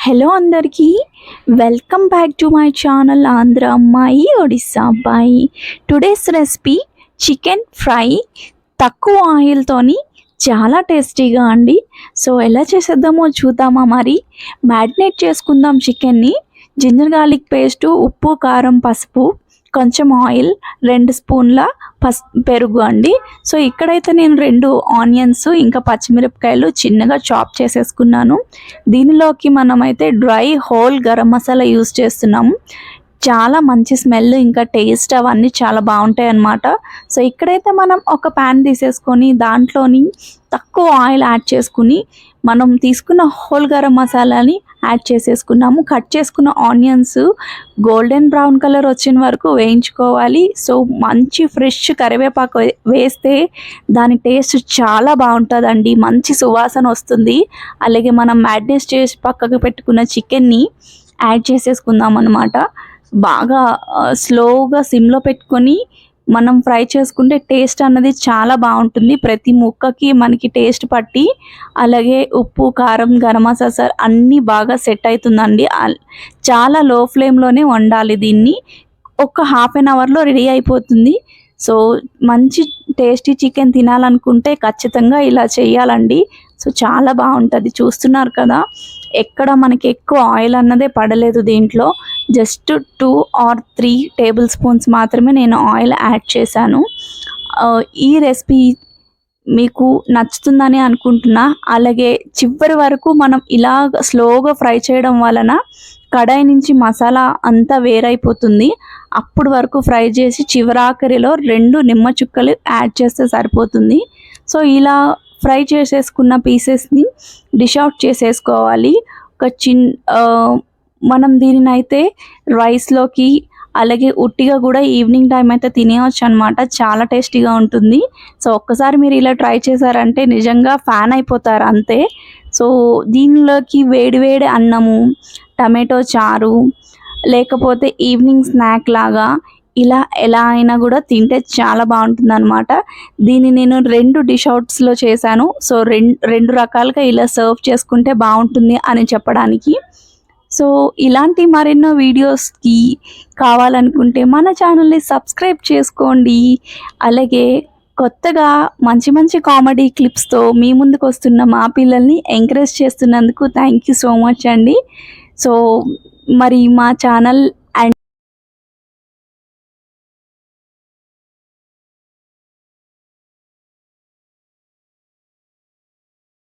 Hello అందరికీ welcome back to my channel Andhra అమ్మాయి ఒడిస్సా అబ్బాయి. టుడేస్ రెసిపీ చికెన్ ఫ్రై తక్కువ ఆయిల్తోని చాలా టేస్టీగా అండి. సో ఎలా చేసేద్దామో చూద్దామా? మరి మ్యారినేట్ చేసుకుందాం చికెన్ని. జింజర్ గార్లిక్ పేస్టు, ఉప్పు, కారం, పసుపు, కొంచెం ఆయిల్, 2 స్పూన్ల పెరుగు అండి. సో ఇక్కడైతే నేను 2 ఆనియన్స్ ఇంకా పచ్చిమిరపకాయలు చిన్నగా చాప్ చేసేసుకున్నాను. దీనిలోకి మనమైతే dry whole garam masala use చేస్తున్నాము. చాలా మంచి స్మెల్ ఇంకా టేస్ట్ అవన్నీ చాలా బాగుంటాయి అన్నమాట. సో ఇక్కడైతే మనం ఒక ప్యాన్ తీసేసుకొని దాంట్లోని తక్కువ ఆయిల్ యాడ్ చేసుకుని మనం తీసుకున్న హోల్ గరం మసాలాని యాడ్ చేసేసుకున్నాము. కట్ చేసుకున్న ఆనియన్స్ గోల్డెన్ బ్రౌన్ కలర్ వచ్చిన వరకు వేయించుకోవాలి. సో మంచి ఫ్రెష్ కరివేపాకు వేస్తే దాని టేస్ట్ చాలా బాగుంటుందండి, మంచి సువాసన వస్తుంది. అలాగే మనం మ్యారినేట్ చేసి పక్కకు పెట్టుకున్న చికెన్ని యాడ్ చేసేసుకుందాం అన్నమాట. బాగా స్లోగా సిమ్లో పెట్టుకొని మనం ఫ్రై చేసుకుంటే టేస్ట్ అన్నది చాలా బాగుంటుంది. ప్రతి ముక్కకి మనకి టేస్ట్ పట్టి అలాగే ఉప్పు, కారం, గరం మసాలా అన్నీ బాగా సెట్ అవుతుందండి. చాలా లో ఫ్లేమ్లోనే వండాలి దీన్ని. ఒక హాఫ్ అన్ అవర్లో రెడీ అయిపోతుంది. సో మంచి టేస్టీ చికెన్ తినాలనుకుంటే ఖచ్చితంగా ఇలా చేయాలండి. సో చాలా బాగుంటుంది. చూస్తున్నారు కదా, ఎక్కడ మనకి ఎక్కువ ఆయిల్ అన్నదే పడలేదు దీంట్లో. జస్ట్ 2 or 3 టేబుల్ స్పూన్స్ మాత్రమే నేను ఆయిల్ యాడ్ చేశాను. ఈ రెసిపీ మీకు నచ్చుతుందని అనుకుంటున్నా. అలాగే చివరి వరకు మనం ఇలా స్లోగా ఫ్రై చేయడం వలన కడాయి నుంచి మసాలా అంతా వేరైపోతుంది. అప్పుడు వరకు ఫ్రై చేసి చివరాఖరిలో 2 నిమ్మ చుక్కలు యాడ్ చేస్తే సరిపోతుంది. సో ఇలా ఫ్రై చేసేసుకున్న పీసెస్ని డిష్ అవుట్ చేసేసుకోవాలి. మనం దీనిని అయితే రైస్లోకి అలాగే ఉట్టిగా కూడా ఈవినింగ్ టైం అయితే తినేయచ్చు అనమాట. చాలా టేస్టీగా ఉంటుంది. సో ఒక్కసారి మీరు ఇలా ట్రై చేశారంటే నిజంగా ఫ్యాన్ అయిపోతారు అంతే. సో దీనిలోకి వేడి వేడి అన్నము, టమాటో చారు, లేకపోతే ఈవినింగ్ స్నాక్ లాగా ఇలా ఎలా అయినా కూడా తింటే చాలా బాగుంటుంది అనమాట. దీన్ని నేను 2 డిష్ అవుట్స్లో చేశాను. సో రెండు రకాలుగా ఇలా సర్వ్ చేసుకుంటే బాగుంటుంది అని చెప్పడానికి. సో ఇలాంటి మరెన్నో వీడియోస్కి కావాలనుకుంటే మన ఛానల్ని సబ్స్క్రైబ్ చేసుకోండి. అలాగే కొత్తగా మంచి మంచి కామెడీ క్లిప్స్తో మీ ముందుకు వస్తున్న మా పిల్లల్ని ఎంకరేజ్ చేస్తున్నందుకు థ్యాంక్ యూ సో మచ్ అండి. సో మరి మా ఛానల్